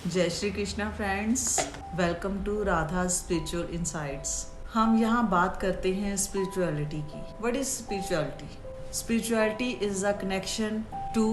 जय Shri Krishna friends, welcome to Radha spiritual insights. हम यहाँ बात करते हैं स्पिरिचुअलिटी की। What is spirituality? Spirituality is a connection to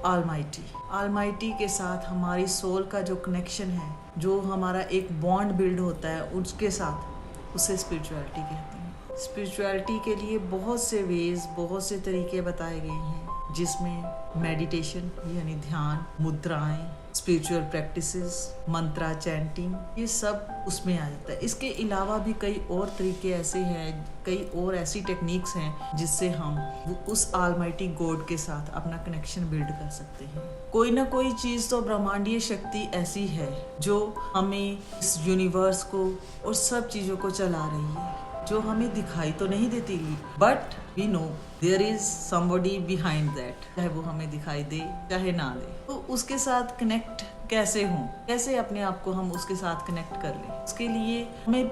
almighty. Almighty के साथ हमारी सोल का जो कनेक्शन है, जो हमारा एक बॉन्ड बिल्ड होता है उसके साथ, उसे स्पिरिचुअलिटी कहते हैं। स्पिरिचुअलिटी के लिए बहुत से वेज, बहुत से तरीके बताए गए हैं, जिसमें मेडिटेशन यानी ध्यान, मुद्राएं, स्पिरिचुअल प्रैक्टिसेस, मंत्रा, चैंटिंग, ये सब उसमें आ जाता है। इसके अलावा भी कई और तरीके ऐसे हैं, कई और ऐसी टेक्निक्स हैं जिससे हम उस ऑलमाइटी गॉड के साथ अपना कनेक्शन बिल्ड कर सकते हैं। कोई ना कोई चीज़ तो ब्रह्मांडीय शक्ति ऐसी है जो हमें, इस यूनिवर्स को और सब चीज़ों को चला रही है, जो हमें दिखाई तो नहीं देती, but we know there is somebody behind that, चाहे वो हमें दिखाई दे चाहे ना दे। तो उसके साथ कनेक्ट कैसे हों, कैसे अपने आप को हम उसके साथ कनेक्ट कर लें? उसके लिए हमें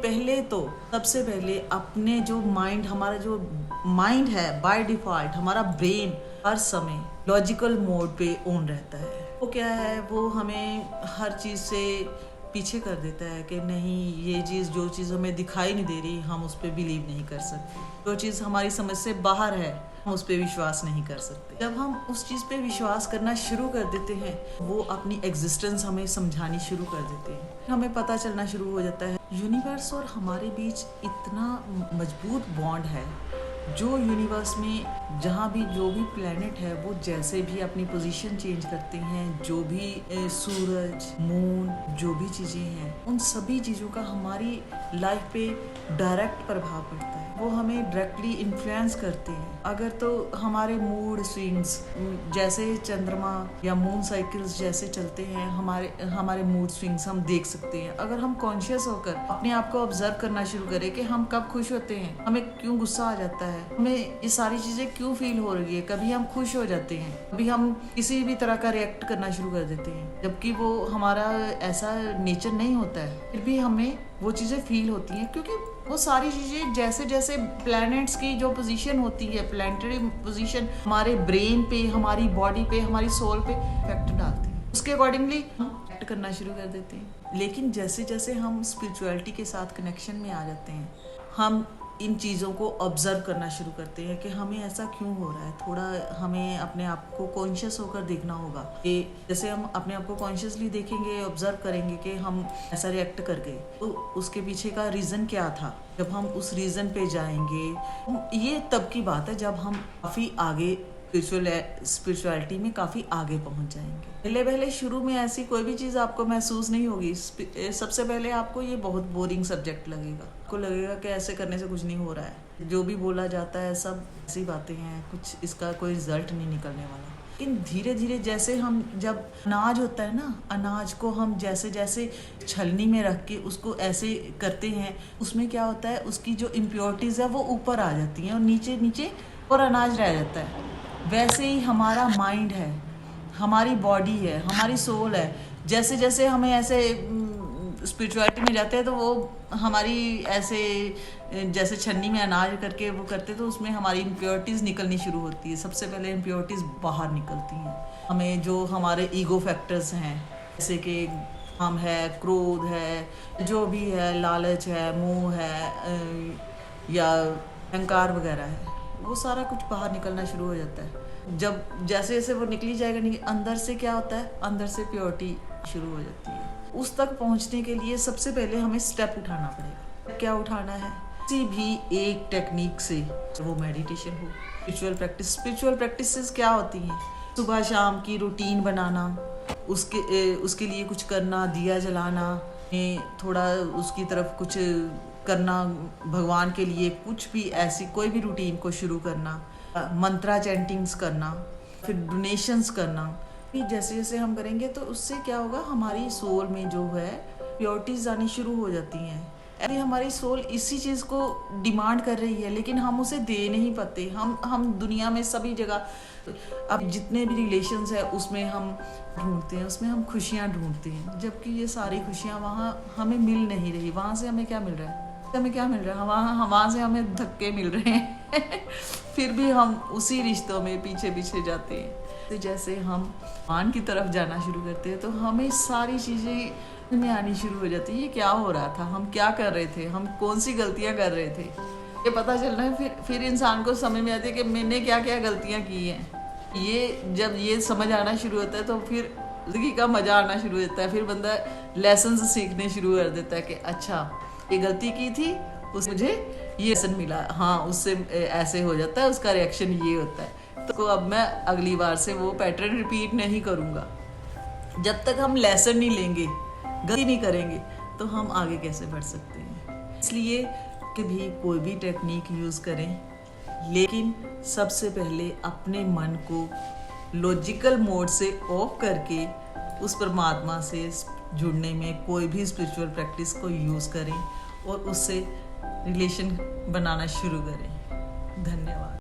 सबसे पहले अपने जो माइंड, हमारा जो माइंड है, बाय डिफॉल्ट हमारा ब्रेन हर समय लॉजिकल मोड पे ऑन रहता है। वो क्या है, वो हमें हर चीज़ से पीछे कर देता है कि नहीं, ये चीज़, जो चीज़ हमें दिखाई नहीं दे रही, हम उस पर बिलीव नहीं कर सकते। जो चीज़ हमारी समझ से बाहर है, हम उस पर विश्वास नहीं कर सकते। जब हम उस चीज़ पे विश्वास करना शुरू कर देते हैं, वो अपनी एग्जिस्टेंस हमें समझानी शुरू कर देते हैं, हमें पता चलना शुरू हो जाता है यूनिवर्स और हमारे बीच इतना मजबूत बॉन्ड है। जो यूनिवर्स में जहाँ भी जो भी प्लैनेट है, वो जैसे भी अपनी पोजीशन चेंज करते हैं, जो भी सूरज, मून, जो भी चीज़ें हैं, उन सभी चीज़ों का हमारी लाइफ पे डायरेक्ट प्रभाव पड़ता है। वो हमें डायरेक्टली इन्फ्लुएंस करते हैं। अगर तो हमारे मूड स्विंग्स, जैसे चंद्रमा या मून साइकिल्स जैसे चलते हैं, हमारे मूड स्विंग्स हम देख सकते हैं। अगर हम कॉन्शियस होकर अपने आप को ऑब्जर्व करना शुरू करें कि हम कब खुश होते हैं, हमें क्यों गुस्सा आ जाता है, हमें ये सारी चीजें क्यों फील हो रही है, कभी हम खुश हो जाते हैं, कभी हम किसी भी तरह का रिएक्ट करना शुरू कर देते हैं, जबकि वो हमारा ऐसा नेचर नहीं होता है, फिर भी हमें वो चीज़ें फील होती हैं, क्योंकि वो सारी चीज़ें जैसे जैसे प्लैनेट्स की जो पोजीशन होती है, प्लैनेटरी पोजीशन हमारे ब्रेन पे, हमारी बॉडी पे, हमारी सोल पे इफेक्ट डालती है, उसके अकॉर्डिंगली हम एक्ट करना शुरू कर देते हैं। लेकिन जैसे जैसे हम स्पिरिचुअलिटी के साथ कनेक्शन में आ जाते हैं, हम इन चीज़ों को ऑब्जर्व करना शुरू करते हैं कि हमें ऐसा क्यों हो रहा है। थोड़ा हमें अपने आप को कॉन्शियस होकर देखना होगा कि जैसे हम अपने आप को कॉन्शियसली देखेंगे, ऑब्जर्व करेंगे कि हम ऐसा रिएक्ट कर गए, तो उसके पीछे का रीज़न क्या था। जब हम उस रीज़न पे जाएंगे, ये तब की बात है जब हम काफ़ी आगे स्पिरिचुअलिटी में काफ़ी आगे पहुंच जाएंगे। पहले शुरू में ऐसी कोई भी चीज़ आपको महसूस नहीं होगी। सबसे पहले आपको ये बहुत बोरिंग सब्जेक्ट लगेगा, आपको लगेगा कि ऐसे करने से कुछ नहीं हो रहा है, जो भी बोला जाता है सब ऐसी बातें हैं, कुछ इसका कोई रिजल्ट नहीं निकलने वाला। लेकिन धीरे धीरे जैसे हम, जब अनाज होता है ना, अनाज को हम जैसे जैसे छलनी में रख के उसको ऐसे करते हैं, उसमें क्या होता है, उसकी जो इम्प्योरिटीज़ है वो ऊपर आ जाती हैं और नीचे नीचे और अनाज रह जाता है। वैसे ही हमारा माइंड है, हमारी बॉडी है, हमारी सोल है। जैसे जैसे हमें ऐसे स्पिरिचुअलिटी में जाते हैं, तो वो हमारी ऐसे जैसे छन्नी में अनाज करके वो करते, तो उसमें हमारी इम्प्योरिटीज़ निकलनी शुरू होती है। सबसे पहले इम्प्योरिटीज़ बाहर निकलती हैं। हमें जो हमारे ईगो फैक्टर्स हैं, जैसे कि हम है, क्रोध है, जो भी है, लालच है, मोह है, या अहंकार वगैरह है, वो सारा कुछ बाहर निकलना शुरू हो जाता है। जब जैसे जैसे वो निकली जाएगा, अंदर से क्या होता है, अंदर से प्योरिटी शुरू हो जाती है। उस तक पहुंचने के लिए सबसे पहले हमें स्टेप उठाना पड़ेगा। क्या उठाना है? किसी भी एक टेक्निक से, वो मेडिटेशन हो, स्पिरिचुअल प्रैक्टिसेस क्या होती हैं? सुबह शाम की रूटीन बनाना, उसके लिए कुछ करना, दिया जलाना, थोड़ा उसकी तरफ कुछ करना, भगवान के लिए कुछ भी ऐसी कोई भी रूटीन को शुरू करना, मंत्रा चैंटिंग्स करना, फिर डोनेशंस करना। फिर जैसे जैसे हम करेंगे तो उससे क्या होगा, हमारी सोल में जो है प्योरिटीज आनी शुरू हो जाती हैं। अरे हमारी सोल इसी चीज़ को डिमांड कर रही है, लेकिन हम उसे दे नहीं पाते। हम दुनिया में सभी जगह, अब जितने भी रिलेशंस है उसमें हम ढूंढते हैं, उसमें हम खुशियाँ ढूंढते हैं, जबकि ये सारी खुशियाँ वहाँ हमें मिल नहीं रही। वहाँ से हमें क्या मिल रहा है, वहाँ से हमें धक्के मिल रहे हैं फिर भी हम उसी रिश्तों में पीछे पीछे जाते हैं। तो जैसे हम मान की तरफ जाना शुरू करते हैं तो हमें सारी चीज़ें में आनी शुरू हो जाती है। ये क्या हो रहा था, हम क्या कर रहे थे, हम कौन सी गलतियाँ कर रहे थे, ये पता चलना है। फिर इंसान को समझ में आती है कि मैंने क्या क्या गलतियाँ की हैं। ये जब ये समझ आना शुरू होता है तो फिर ज़िंदगी का मज़ा आना शुरू होता है। फिर बंदा लेसन सीखने शुरू कर देता है कि अच्छा ये गलती की थी, उस मुझे ये लेसन मिला, हाँ उससे ऐसे हो जाता है, उसका रिएक्शन ये होता है, तो अब मैं अगली बार से वो पैटर्न रिपीट नहीं करूँगा। जब तक हम लेसन नहीं लेंगे, गलती नहीं करेंगे, तो हम आगे कैसे बढ़ सकते हैं। इसलिए कभी कोई भी टेक्निक यूज़ करें, लेकिन सबसे पहले अपने मन को लॉजिकल मोड से ऑफ करके उस परमात्मा से जुड़ने में कोई भी स्पिरिचुअल प्रैक्टिस को यूज़ करें और उससे रिलेशन बनाना शुरू करें। धन्यवाद।